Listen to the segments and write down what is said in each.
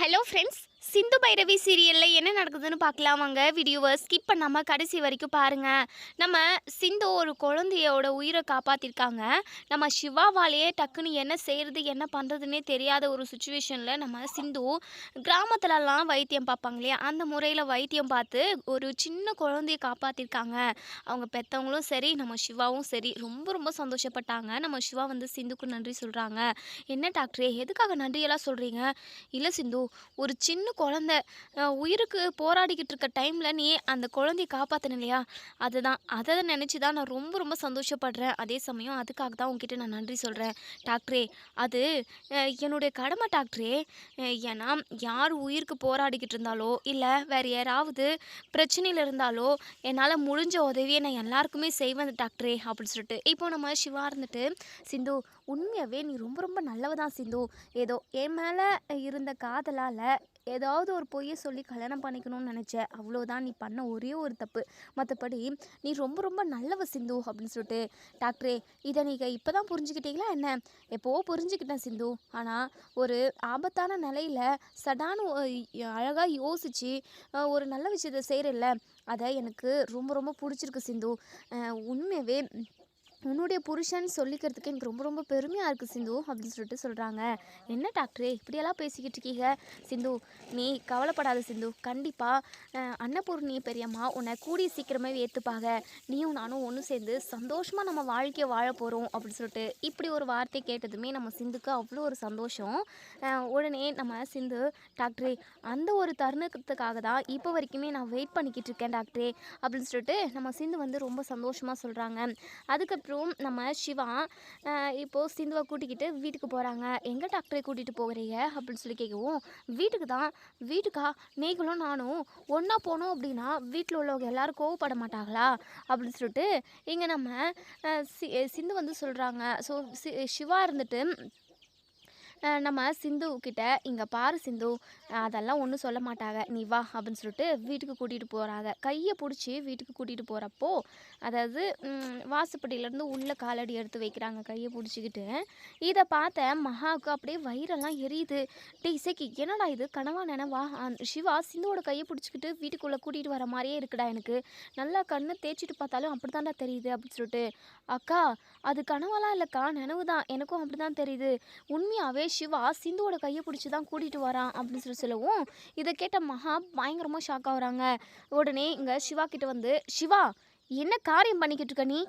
Hello friends, Sindhu Bhairavi சீரியலில் என்ன நடக்குதுன்னு பார்க்கலாம் வாங்க. வீடியோவை ஸ்கிப் பண்ணாமல் கடைசி வரைக்கும் பாருங்கள். நம்ம சிந்து ஒரு குழந்தையோட உயிரை காப்பாற்றிருக்காங்க. நம்ம சிவாவாலேயே டக்குன்னு என்ன செய்கிறது என்ன பண்ணுறதுன்னே தெரியாத ஒரு சுச்சுவேஷனில் நம்ம சிந்து கிராமத்துலலாம் வைத்தியம் பார்ப்பாங்க இல்லையா, அந்த முறையில் வைத்தியம் பார்த்து ஒரு சின்ன குழந்தைய காப்பாற்றிருக்காங்க. அவங்க பெற்றவங்களும் சரி, நம்ம சிவாவும் சரி ரொம்ப ரொம்ப சந்தோஷப்பட்டாங்க. நம்ம சிவா வந்து சிந்துக்கு நன்றி சொல்கிறாங்க. என்ன டாக்டரே, எதுக்காக நன்றியெல்லாம் சொல்கிறீங்க? இல்லை சிந்து, ஒரு சின்ன குழந்த உயிருக்கு போராடிக்கிட்டு இருக்க டைமில் நீ அந்த குழந்தைய காப்பாற்றின இல்லையா, அதை நினச்சி தான் நான் ரொம்ப ரொம்ப சந்தோஷப்படுறேன். அதே சமயம் அதுக்காக தான் உங்ககிட்ட நான் நன்றி சொல்கிறேன் டாக்டரே. அது என்னுடைய கடமை டாக்டரே. ஏன்னா யார் உயிருக்கு போராடிக்கிட்டு இருந்தாலோ இல்லை வேறு யாராவது பிரச்சனையில் இருந்தாலோ என்னால் முடிஞ்ச உதவியை நான் எல்லாருக்குமே செய்வேன் டாக்டரே அப்படின்னு சொல்லிட்டு இப்போ நம்ம சிவா இருந்துட்டு, சிந்து உண்மையாகவே நீ ரொம்ப ரொம்ப நல்லவ தான் சிந்து. ஏதோ என் மேலே இருந்த காதலால் ஏதாவது ஒரு பொய்யை சொல்லி கல்யாணம் பண்ணிக்கணும்னு நினச்சேன், அவ்வளோதான் நீ பண்ண ஒரே ஒரு தப்பு. மற்றபடி நீ ரொம்ப ரொம்ப நல்லவ சிந்து அப்படின்னு சொல்லிட்டு, டாக்டரே இதை நீங்கள் இப்போ தான் புரிஞ்சுக்கிட்டீங்களா என்ன? எப்போவோ புரிஞ்சுக்கிட்டேன் சிந்து. ஆனால் ஒரு ஆபத்தான நிலையில் சடான்னு அழகாக யோசித்து ஒரு நல்ல விஷயத்தை செய்கிறல்ல, அதை எனக்கு ரொம்ப ரொம்ப பிடிச்சிருக்கு சிந்து. உண்மையாகவே உன்னுடைய புருஷன் சொல்லிக்கிறதுக்கு எனக்கு ரொம்ப ரொம்ப பெருமையாக இருக்குது சிந்து அப்படின்னு சொல்லிட்டு சொல்கிறாங்க. என்ன டாக்டரே இப்படியெல்லாம் பேசிக்கிட்டு இருக்கீங்க? சிந்து நீ கவலைப்படாத சிந்து, கண்டிப்பாக அன்னபூர்ணி பெரியம்மா உன்னை கூடிய சீக்கிரமே ஏற்றுப்பாங்க. நீயும் நானும் ஒன்று சேர்ந்து சந்தோஷமாக நம்ம வாழ்க்கையை வாழ போகிறோம் அப்படின்னு சொல்லிட்டு இப்படி ஒரு வார்த்தை கேட்டதுமே நம்ம சிந்துக்கு அவ்வளோ ஒரு சந்தோஷம். உடனே நம்ம சிந்து, டாக்டரே அந்த ஒரு தருணத்துக்காக தான் இப்போ வரைக்குமே நான் வெயிட் பண்ணிக்கிட்டு இருக்கேன் டாக்டரே அப்படின்னு சொல்லிட்டு நம்ம சிந்து வந்து ரொம்ப சந்தோஷமாக சொல்கிறாங்க. அதுக்கப்புறம் நம்ம சிவா இப்போது சிந்துவை கூட்டிக்கிட்டு வீட்டுக்கு போகிறாங்க. எங்கே டாக்டரை கூட்டிகிட்டு போகிறீங்க அப்படின்னு சொல்லி கேட்கவும், வீட்டுக்கு தான். வீட்டுக்கா? நீங்களும் நானும் ஒன்றா போனோம் அப்படின்னா வீட்டில் உள்ளவங்க எல்லோரும் கோவப்பட மாட்டாங்களா அப்படின்னு சொல்லிட்டு இங்கே நம்ம சிந்து வந்து சொல்கிறாங்க. ஸோ சிவா இருந்துட்டு நம்ம சிந்து கிட்ட, இங்கே பாரு சிந்து, அதெல்லாம் ஒன்றும் சொல்ல மாட்டாங்க, நீ வா அப்படின்னு சொல்லிட்டு வீட்டுக்கு கூட்டிகிட்டு போகிறாங்க. கையை பிடிச்சி வீட்டுக்கு கூட்டிகிட்டு போகிறப்போ, அதாவது வாசப்படியிலேருந்து உள்ளே காலடி எடுத்து வைக்கிறாங்க கையை பிடிச்சிக்கிட்டு. இதை பார்த்த மகாவுக்கு அப்படியே வயிறெல்லாம் எரியுது. டே இசைக்கு, என்னடா இது கனவா நினைவா? சிவா சிந்துவோட கையை பிடிச்சிக்கிட்டு வீட்டுக்குள்ளே கூட்டிகிட்டு வர மாதிரியே இருக்குடா எனக்கு, நல்லா கண்ணை தேய்ச்சிட்டு பார்த்தாலும் அப்படி தான்டா தெரியுது அப்படின்னு சொல்லிட்டு. அக்கா அது கனவாலாம் இல்லைக்கா, நினைவு தான், எனக்கும் அப்படி தான் தெரியுது. உண்மையாகவே சிவா சிந்துவோட கையை பிடிச்சி தான் கூட்டிகிட்டு வரான் அப்படின்னு சொல்லவும், இதை கேட்ட மகா பயங்கரமாக ஷாக் ஆகுறாங்க. உடனே இங்கே சிவா கிட்ட வந்து, சிவா என்ன காரியம் பண்ணிக்கிட்டு இருக்க நீ?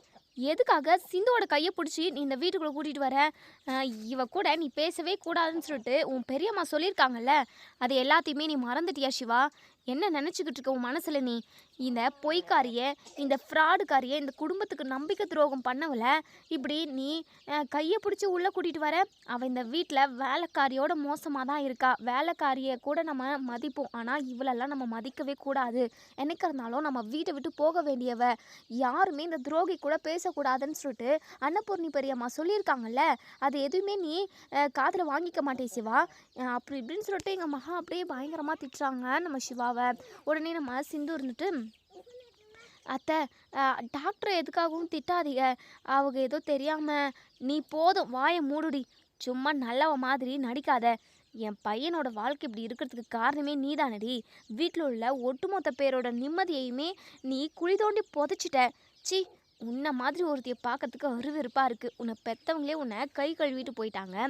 எதுக்காக சிந்துவோட கையை பிடிச்சி நீ இந்த வீட்டுக்குள்ளே கூட்டிகிட்டு வர? இவ கூட நீ பேசவே கூடாதுன்னு சொல்லிட்டு உன் பெரியம்மா சொல்லியிருக்காங்கல்ல, அது எல்லாத்தையுமே நீ மறந்துட்டியா சிவா? என்ன நினச்சிக்கிட்டு இருக்க உன் மனசில் நீ? இந்த பொய்க்காரிய, இந்த ஃப்ராடுக்காரிய, இந்த குடும்பத்துக்கு நம்பிக்கை துரோகம் பண்ணவல இப்படி நீ கையை பிடிச்சி உள்ளே கூட்டிகிட்டு வர? அவள் இந்த வீட்டில் வேலைக்காரியோட மோசமாக தான் இருக்கா. வேலைக்காரியை கூட நம்ம மதிப்போம், ஆனால் இவளெல்லாம் நம்ம மதிக்கவே கூடாது. என்னைக்கு இருந்தாலும் நம்ம வீட்டை விட்டு போக வேண்டியவ. யாருமே இந்த துரோகி கூட பேசக்கூடாதுன்னு சொல்லிட்டு அன்னபூர்ணி பெரியம்மா சொல்லியிருக்காங்கல்ல, அது எதுவுமே நீ காதில் வாங்கிக்க மாட்டே சிவா அப்படி இப்படின்னு சொல்லிட்டு எங்கள் மகா அப்படியே பயங்கரமாக திட்டுறாங்க நம்ம சிவாவை. உடனே நம்ம சிந்து இருந்துட்டு, அத்தை டாக்டரை எதுக்காகவும் திட்டாதீங்க, அவங்க ஏதோ தெரியாமல். நீ போதும் வாயை மூடுடி, சும்மா நல்லவ மாதிரி நடிக்காத. என் பையனோட வாழ்க்கை இப்படி இருக்கிறதுக்கு காரணமே நீ தானடி. வீட்டில் உள்ள ஒட்டுமொத்த பேரோட நிம்மதியையுமே நீ குழி தோண்டி புதைச்சிட்ட. சி, உன்னை மாதிரி ஒருத்தையை பார்க்கறதுக்கு அருவருப்பாக இருக்குது. உன்னை பெற்றவங்களே உன்னை கை கழுவிட்டு போயிட்டாங்க.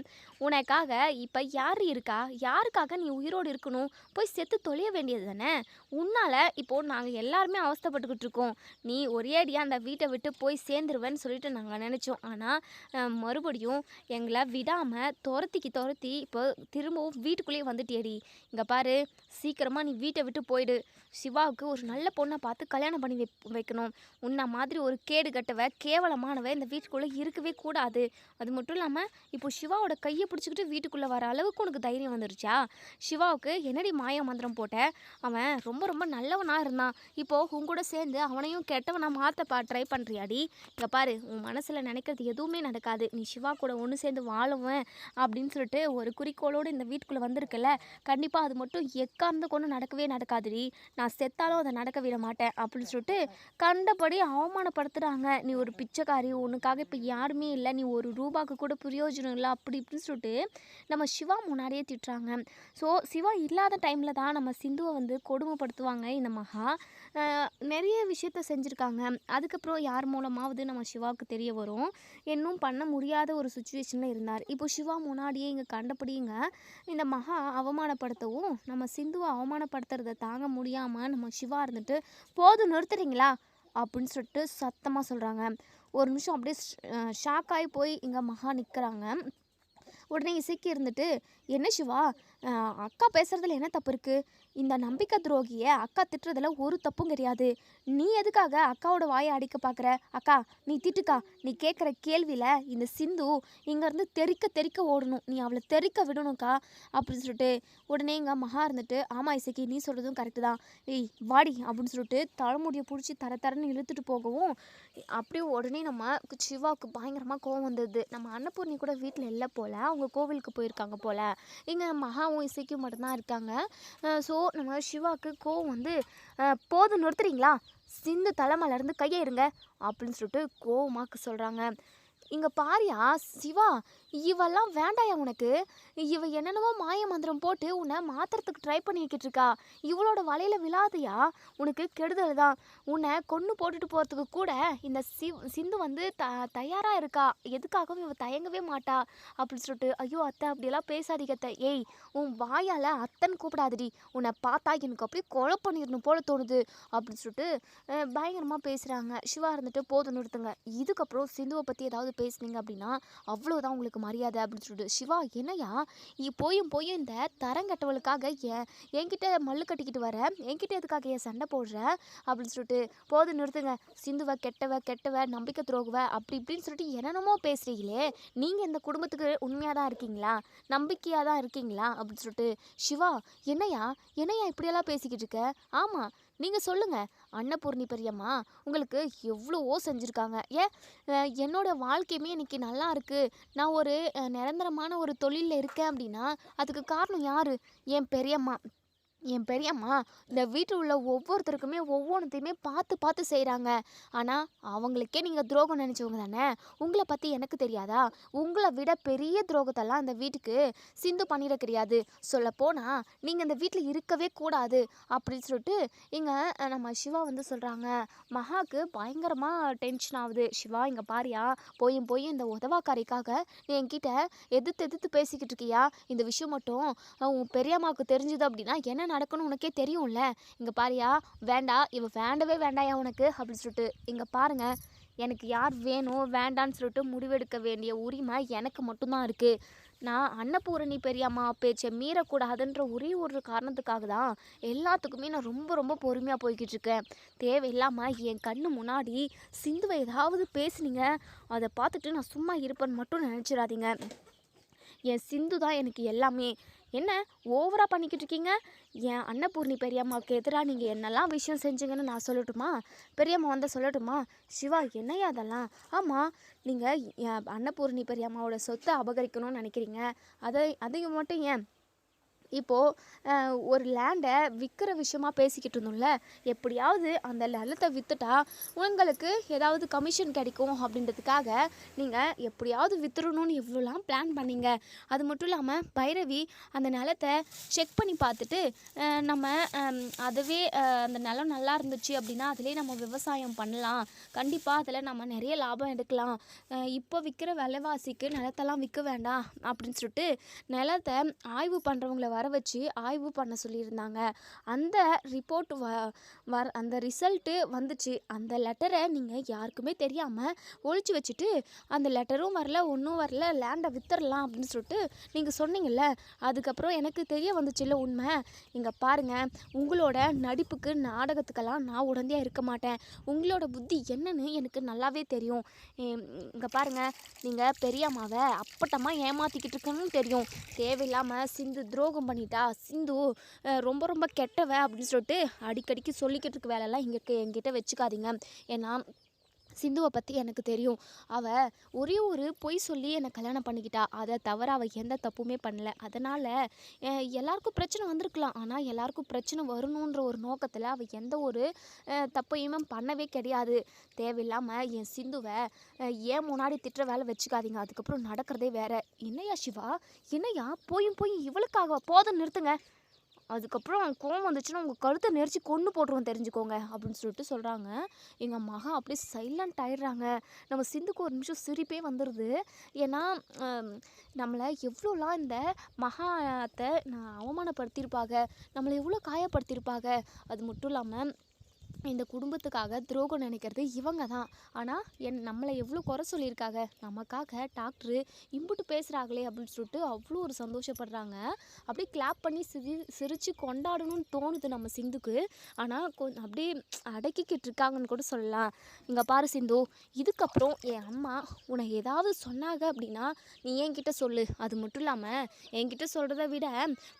உனக்காக இப்போ யார் இருக்கா? யாருக்காக நீ உயிரோடு இருக்கணும்? போய் செத்து தொலைய வேண்டியது தானே. உன்னால் இப்போது நாங்கள் எல்லாருமே அவஸ்தைப்பட்டுக்கிட்டு இருக்கோம். நீ ஒரேடியாக அந்த வீட்டை விட்டு போய் சேர்ந்துருவேன்னு சொல்லிட்டு நாங்கள் நினச்சோம். ஆனால் மறுபடியும் எங்களை விடாமல் துரத்தி இப்போ திரும்பவும் வீட்டுக்குள்ளேயே வந்துட்டியடி. இங்கே பாரு, சீக்கிரமாக நீ வீட்டை விட்டு போயிடு. சிவாவுக்கு ஒரு நல்ல பொண்ணை பார்த்து கல்யாணம் பண்ணி வைக்கணும். உன்னை மாதிரி ஒரு கேடு கட்டவ, கேவலமானவ இந்த வீட்டுக்குள்ளே இருக்கவே கூடாது. அது மட்டும் இல்லாமல் இப்போ சிவாவோட கையை பிடிச்சிக்கிட்டு வீட்டுக்குள்ளே வர அளவுக்கு உனக்கு தைரியம் வந்துருச்சா? சிவாவுக்கு என்னடி மாய மந்திரம் போட்ட? அவன் ரொம்ப ரொம்ப நல்லவனாக இருந்தான். இப்போது உன் கூட சேர்ந்து அவனையும் கெட்டவனாக மாற்ற ட்ரை பண்ணுறியாடி? இங்கே பாரு, உன் மனசில் நினைக்கிறது எதுவுமே நடக்காது. நீ சிவா கூட ஒன்று சேர்ந்து வாழுவேன் அப்படின்னு சொல்லிட்டு ஒரு குறிக்கோளோடு இந்த வீட்டுக்குள்ளே வந்திருக்கல, கண்டிப்பாக அது மட்டும் எக்கார்ந்து கொண்டு நடக்கவே நடக்காதுடி. நான் செத்தாலும் அதை நடக்க விட மாட்டேன் அப்படின்னு சொல்லிட்டு கண்டபடி அவமானப்படுத்துகிற திட்டுறாங்க. நீ ஒரு பிச்சைக்காரி, உனக்காக இப்போ யாருமே இல்லை, நீ ஒரு ரூபாய்க்கு கூட பிரயோஜனம் இல்லை அப்படி இப்படின்னு சொல்லிட்டு நம்ம சிவா முன்னாடியே திட்டுறாங்க. ஸோ சிவா இல்லாத டைமில் தான் நம்ம சிந்துவை வந்து கொடுமைப்படுத்துவாங்க இந்த மகா. நிறைய விஷயத்த செஞ்சுருக்காங்க. அதுக்கப்புறம் யார் மூலமாவது நம்ம சிவாவுக்கு தெரிய வரும். இன்னும் பண்ண முடியாத ஒரு சுச்சுவேஷனில் இருந்தார். இப்போ சிவா முன்னாடியே இங்கே கண்டபடிங்க இந்த மகா அவமானப்படுத்தவும் நம்ம சிந்துவை அவமானப்படுத்துறத தாங்க முடியாமல் நம்ம சிவா இருந்துட்டு போதும் நிறுத்துறீங்களா அப்படின்னு சொல்லிட்டு சத்தமாக சொல்கிறாங்க. ஒரு நிமிஷம் அப்படியே ஷாக் ஆகி போய் இங்கே மகா நிற்கிறாங்க. உடனே இசைக்கு இருந்துட்டு, என்ன சிவா, அக்கா பேசுகிறதுல என்ன தப்பு இருக்குது? இந்த நம்பிக்கை துரோகியை அக்கா திட்டுறதுல ஒரு தப்பும் கிடையாது. நீ எதுக்காக அக்காவோட வாயை அடிக்க பார்க்குற? அக்கா நீ திட்டுக்கா, நீ கேட்குற கேள்வியில் இந்த சிந்து இங்கேருந்து தெறிக்க தெறிக்க ஓடணும், நீ அவளை தெறிக்க விடணும்க்கா அப்படின்னு சொல்லிட்டு உடனே இங்கே மகா இருந்துட்டு, ஆமாம் இசைக்கு நீ சொல்கிறதும் கரெக்டு தான், ஏய் வாடி அப்படின்னு சொல்லிட்டு தலைமுடியை பிடிச்சி தரன்னு இழுத்துட்டு போகவும் அப்படியே உடனே நம்ம சிவாவுக்கு பயங்கரமாக கோவம் வந்தது. நம்ம அன்னபூர்ணி கூட வீட்டில் இல்லை போல், அவங்க கோவிலுக்கு போயிருக்காங்க போல், இங்கே மகாவும் இசைக்கும் மட்டும்தான் இருக்காங்க. ஸோ நம்ம சிவாவுக்கு கோவம் வந்து, போதும் நிறுத்துறீங்களா, சிந்து தலைமையிலேருந்து கையை இருங்க அப்படின்னு சொல்லிட்டு கோவமாக்கு சொல்கிறாங்க. இங்கே பாரியா சிவா, இவெல்லாம் வேண்டாயா உனக்கு, இவ என்னென்னவோ மாய மந்திரம் போட்டு உன்னை மாத்திரத்துக்கு ட்ரை பண்ணிக்கிட்டு இருக்கா, இவளோட வலையில் விழாதையா, உனக்கு கெடுதல் தான், உன்னை கொன்று போட்டுட்டு போகிறதுக்கு கூட இந்த சிந்து வந்து தயாராக இருக்கா, எதுக்காகவும் இவ தயங்கவே மாட்டா அப்படின்னு சொல்லிட்டு, ஐயோ அத்தை அப்படியெல்லாம் பேசாதீங்க அத்தை, ஏய் உன் வாயால் அத்தன் கூப்பிடாதடி, உன்னை பார்த்தா எனக்கு அப்படியே கொலை பண்ணிடணும் போல தோணுது அப்படின்னு சொல்லிட்டு பயங்கரமாக பேசுகிறாங்க. சிவா இருந்துட்டு போதும் நிறுத்துங்க, இதுக்கப்புறம் சிந்துவை பற்றி ஏதாவது பேசுனீங்க அப்படின்னா அவ்வளோதான் உங்களுக்கு மரியாதை அப்படின்னு சொல்லிட்டு, சிவா என்னையா போயும் இந்த தரங்கட்டவளுக்காக என்கிட்ட மல்லு கட்டிக்கிட்டு வர, என்கிட்ட எதுக்காக என் சண்டை போடுற அப்படின்னு சொல்லிட்டு, போது நிறுத்துங்க, சிந்துவை கெட்டவ நம்பிக்கை துரோகுவ அப்படி இப்படின்னு சொல்லிட்டு என்னென்னமோ பேசுகிறீங்களே, நீங்கள் இந்த குடும்பத்துக்கு உண்மையாக தான் இருக்கீங்களா, நம்பிக்கையாக தான் இருக்கீங்களா அப்படின்னு சொல்லிட்டு, சிவா என்னையா இப்படியெல்லாம் பேசிக்கிட்டு இருக்க, ஆமாம் நீங்கள் சொல்லுங்கள், அன்னபூர்ணி பெரியம்மா உங்களுக்கு எவ்வளவோ செஞ்சுருக்காங்க, என்னோடய வாழ்க்கையுமே இன்றைக்கி நல்லா இருக்குது, நான் ஒரு நிரந்தரமான ஒரு தொழிலில் இருக்கேன் அப்படின்னா அதுக்கு காரணம் யார்? என் பெரியம்மா. இந்த வீட்டில் உள்ள ஒவ்வொருத்தருக்குமே ஒவ்வொன்றுத்தையுமே பார்த்து செய்கிறாங்க. ஆனால் அவங்களுக்கே நீங்கள் துரோகம் நினச்சவங்க தானே, உங்களை பற்றி எனக்கு தெரியாதா? உங்களை விட பெரிய துரோகத்தெல்லாம் இந்த வீட்டுக்கு சிந்து பண்ணிட கிடையாது, சொல்லப்போனால் நீங்கள் இந்த வீட்டில் இருக்கவே கூடாது அப்படின்னு சொல்லிட்டு இங்கே நம்ம சிவா வந்து சொல்கிறாங்க. மகாவுக்கு பயங்கரமாக டென்ஷன் ஆகுது. சிவா இங்கே பாரியா, போய் இந்த உதவாக்காரிக்காக நீ என்கிட்ட எதிர்த்து பேசிக்கிட்டு இருக்கியா, இந்த விஷயம் மட்டும் உன் பெரியம்மாவுக்கு தெரிஞ்சுது அப்படின்னா என்ன நடக்கணும் உனக்கே தெரியும்ல, இங்கே பாரியா இவ வேண்டவே வேண்டாயா உனக்கு அப்படின்னு சொல்லிட்டு, இங்கே பாருங்க எனக்கு யார் வேணும் வேண்டான்னு சொல்லிட்டு முடிவெடுக்க வேண்டிய உரிமை எனக்கு மட்டும்தான் இருக்குது. நான் அன்னபூரணி பெரியம்மா பேச்சை மீறக்கூடாதுன்ற ஒரே ஒரு காரணத்துக்காக தான் எல்லாத்துக்குமே நான் ரொம்ப பொறுமையாக போய்கிட்டு இருக்கேன். தேவையில்லாமல் என் கண்ணு முன்னாடி சிந்துவை ஏதாவது பேசுனீங்க அதை பார்த்துட்டு நான் சும்மா இருப்பேன்னு மட்டும் நினச்சிடாதீங்க. என் சிந்து தான் எனக்கு எல்லாமே. என்ன ஓவராக பண்ணிக்கிட்டு இருக்கீங்க? என் அன்னபூர்ணி பெரியம்மாவுக்கு எதிராக நீங்கள் என்னெல்லாம் விஷயம் செஞ்சீங்கன்னு நான் சொல்லட்டுமா? பெரியம்மா வந்து சொல்லட்டுமா? சிவா என்னையா அதெல்லாம்? ஆமாம், நீங்கள் என் அன்னபூர்ணி பெரியம்மாவோட சொத்தை அபகரிக்கணும்னு நினைக்கிறீங்க. அதையும் மட்டும் ஏன் இப்போது ஒரு லேண்டை விற்கிற விஷயமா பேசிக்கிட்டு இருந்தோம்ல, எப்படியாவது அந்த நிலத்தை விற்றுட்டா உங்களுக்கு ஏதாவது கமிஷன் கிடைக்கும் அப்படின்றதுக்காக நீங்கள் எப்படியாவது விற்றுடணும்னு எவ்வளோலாம் பிளான் பண்ணிங்க. அது மட்டும் இல்லாமல் பைரவி அந்த நிலத்தை செக் பண்ணி பார்த்துட்டு நம்ம அதுவே அந்த நிலம் நல்லா இருந்துச்சு அப்படின்னா அதிலே நம்ம விவசாயம் பண்ணலாம், கண்டிப்பாக அதில் நம்ம நிறைய லாபம் எடுக்கலாம், இப்போ விற்கிற விலைவாசிக்கு நிலத்தெல்லாம் விற்க வேண்டாம் அப்படின்னு சொல்லிட்டு நிலத்தை ஆய்வு பண்ணுறவங்கள வர வச்சு ஆய்வு பண்ண சொல்லியிருந்தாங்க. அந்த ரிப்போர்ட் அந்த ரிசல்ட்டு வந்துச்சு. அந்த லெட்டரை நீங்கள் யாருக்குமே தெரியாமல் ஒழிச்சு வச்சுட்டு அந்த லெட்டரும் வரல ஒன்றும் வரல, லேண்டை வித்துடலாம் அப்படின்னு சொல்லிட்டு நீங்கள் சொன்னீங்கல்ல, அதுக்கப்புறம் எனக்கு தெரிய வந்துச்சுல்ல உண்மை. இங்கே பாருங்கள், உங்களோட நடிப்புக்கு நாடகத்துக்கெல்லாம் நான் உடந்தையாக இருக்க மாட்டேன். உங்களோட புத்தி என்னன்னு எனக்கு நல்லாவே தெரியும். இங்கே பாருங்கள், நீங்கள் பெரியம்மாவை அப்பட்டமாக ஏமாற்றிக்கிட்டு இருக்கணும்னு தெரியும். தேவையில்லாமல் சிந்து துரோகம் பண்ணிட்டா, சிந்து ரொம்ப கெட்டவ அப்படின்னு சொல்லிட்டு அடிக்கடிக்கு சொல்லிக்கிட்டு இருக்க வேலையெல்லாம் என்கிட்ட வச்சுக்காதீங்க. ஏன்னா சிந்துவை பற்றி எனக்கு தெரியும். அவள் ஒரே ஒரு பொய் சொல்லி என்னை கல்யாணம் பண்ணிக்கிட்டா. அதை தவிர அவள் எந்த தப்புமே பண்ணல. அதனால் எல்லாருக்கும் பிரச்சனை வந்திருக்கலாம். ஆனால் எல்லாருக்கும் பிரச்சனை வரணுன்ற ஒரு நோக்கத்தில் அவள் எந்த ஒரு தப்பையுமே பண்ணவே கிடையாது. தேவையில்லாமல் என் சிந்துவை ஏன் முன்னாடி திட்டுற வேலை வச்சுக்காதீங்க. அதுக்கப்புறம் நடக்கிறதே வேற. என்னையா சிவா, என்னையா போய் இவளுக்காக போதும் நிறுத்துங்க. அதுக்கப்புறம் கோவம் வந்துச்சுன்னா உங்கள் கழுத்தை நெரிச்சு கொன்று போட்டுருவோம் தெரிஞ்சுக்கோங்க அப்படின்னு சொல்லிட்டு சொல்கிறாங்க. எங்கள் மகா அப்படியே சைலண்ட் ஆயிடுறாங்க. நம்ம சிந்துக்கு ஒரு நிமிஷம் சிரிப்பே வந்துடுது. ஏன்னா நம்மளை எவ்வளோலாம் இந்த மகாத்தை அவமானப்படுத்தியிருப்பாங்க, நம்மளை எவ்வளோ காயப்படுத்தியிருப்பாங்க. அது மட்டும் இல்லாமல் இந்த குடும்பத்துக்காக துரோகம் நினைக்கிறது இவங்க தான். ஆனால் நம்மளை எவ்வளோ குறை சொல்லியிருக்காங்க, நமக்காக டாக்டரு இம்புட்டு பேசுகிறாங்களே அப்படின்னு சொல்லிட்டு அவ்வளோ ஒரு சந்தோஷப்படுறாங்க. அப்படியே கிளாப் பண்ணி சிரித்து கொண்டாடணும்னு தோணுது நம்ம சிந்துக்கு. ஆனால் அப்படியே அடக்கிக்கிட்டு இருக்காங்கன்னு கூட சொல்லலாம். இங்கே பாரு சிந்து, இதுக்கப்புறம் என் அம்மா உன்னை ஏதாவது சொன்னாங்க அப்படின்னா நீ என்கிட்ட சொல்லு. அது மட்டும் இல்லாமல் என்கிட்ட சொல்கிறத விட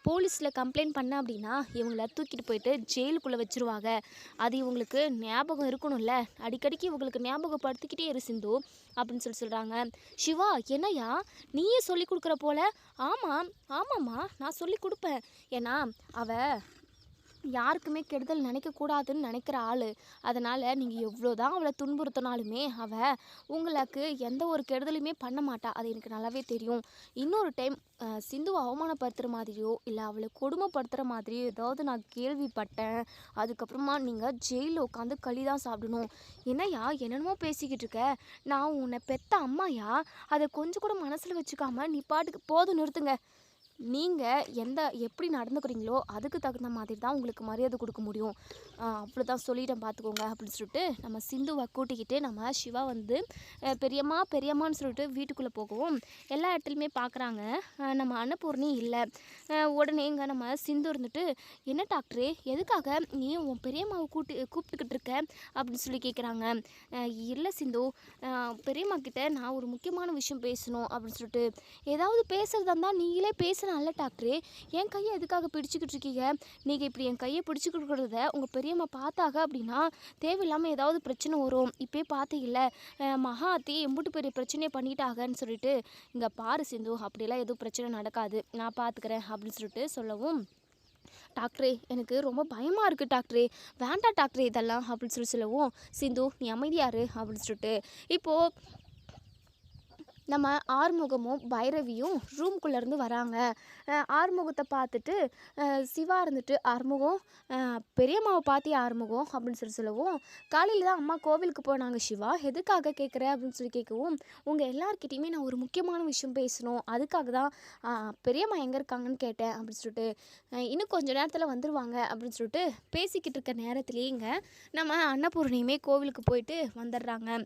போலீஸில் கம்ப்ளைண்ட் பண்ண அப்படின்னா இவங்கள தூக்கிட்டு போயிட்டு ஜெயிலுக்குள்ளே வச்சுருவாங்க. அது இவங்களுக்கு ஞாபகம் இருக்கணும்ல, அடிக்கடிக்கு இவங்களுக்கு ஞாபகப்படுத்திக்கிட்டே இரு சிந்து அப்படின்னு சொல்கிறாங்க. சிவா, என்னையா நீயே சொல்லி கொடுக்குற போல? ஆமாம்மா நான் சொல்லி கொடுப்பேன். ஏன்னா அவள் யாருக்குமே கெடுதல் நினைக்கக்கூடாதுன்னு நினைக்கிற ஆள். அதனால் நீங்கள் எவ்வளோ தான் அவளை துன்புறுத்தினாலுமே அவள் உங்களுக்கு எந்த ஒரு கெடுதலுமே பண்ண மாட்டா. அது எனக்கு நல்லாவே தெரியும். இன்னொரு டைம் சிந்துவை அவமானப்படுத்துகிற மாதிரியோ இல்லை அவளை கொடுமைப்படுத்துகிற மாதிரியோ ஏதாவது நான் கேள்விப்பட்டேன், அதுக்கப்புறமா நீங்கள் ஜெயிலில் உட்காந்து களி தான் சாப்பிடணும். என்னையா என்னென்னமோ பேசிக்கிட்டு இருக்க? நான் உன்னை பெத்த அம்மாயா? அதை கொஞ்சம் கூட மனசில் வச்சுக்காம நீ பாட்டுக்கு போதும் நிறுத்துங்க. நீங்கள் எப்படி நடந்துக்கிறீங்களோ அதுக்கு தகுந்த மாதிரி தான் உங்களுக்கு மரியாதை கொடுக்க முடியும். அவ்வளோதான் சொல்லிட்டேன் பார்த்துக்கோங்க அப்படின்னு சொல்லிட்டு நம்ம சிந்துவை கூட்டிக்கிட்டு நம்ம சிவா வந்து பெரியம்மான்னு சொல்லிட்டு வீட்டுக்குள்ளே போகவும் எல்லா இடத்துலையுமே பார்க்குறாங்க. நம்ம அன்னபூர்ணி இல்லை. உடனே இங்கே நம்ம சிந்து இருந்துட்டு, என்ன டாக்டரே எதுக்காக நீ உன் பெரியம்மாவை கூப்பிட்டுக்கிட்டு இருக்க அப்படின்னு சொல்லி கேட்குறாங்க. இல்லை சிந்து, பெரியம்மா கிட்ட நான் ஒரு முக்கியமான விஷயம் பேசணும் அப்படின்னு சொல்லிட்டு, ஏதாவது பேசுகிறதா இருந்தால் நீங்களே பேசலாம்ல டாக்டரே, என் கையை எதுக்காக பிடிச்சிக்கிட்டு இருக்கீங்க? நீங்கள் இப்படி என் கையை பிடிச்சிக்கிட்டுறத உங்கள் பெரியம்மா பார்த்தாங்க அப்படின்னா தேவையில்லாமல் ஏதாவது பிரச்சனை வரும். இப்போயே பார்த்தீங்கல்ல, மகாத்தி எம்புட்டு பெரிய பிரச்சனையை பண்ணிட்டாங்கன்னு சொல்லிட்டு, இங்கே பாரு சிந்து, அப்படியெல்லாம் எதுவும் பிரச்சனை நடக்காது, நான் பார்த்துக்கிறேன் அப்படின்னு சொல்லிட்டு சொல்லவும், டாக்டரே எனக்கு ரொம்ப பயமாக இருக்குது டாக்டரே, வேண்டாம் டாக்டரே இதெல்லாம் அப்படின்னு சொல்லவும், சிந்து நீ அமைதியாரு அப்படின்னு சொல்லிட்டு இப்போது நம்ம ஆறுமுகமும் பைரவியும் ரூம்குள்ளேருந்து வராங்க. ஆறுமுகத்தை பார்த்துட்டு சிவா இருந்துட்டு, ஆறுமுகம் பெரியம்மாவை பார்த்தியா ஆறுமுகம் அப்படின்னு சொல்லவும், காலையில் தான் அம்மா கோவிலுக்கு போனாங்க சிவா, எதுக்காக கேட்குற அப்படின்னு சொல்லி கேட்கவும், உங்கள் எல்லார்கிட்டையுமே நான் ஒரு முக்கியமான விஷயம் பேசணும், அதுக்காக தான் பெரியம்மா எங்கே இருக்காங்கன்னு கேட்டேன் அப்படின்னு சொல்லிட்டு, இன்னும் கொஞ்சம் நேரத்தில் வந்துடுவாங்க அப்படின்னு சொல்லிட்டு பேசிக்கிட்டு இருக்க நேரத்துலேயேங்க நம்ம அன்னபூர்ணியுமே கோவிலுக்கு போயிட்டு வந்துடுறாங்க.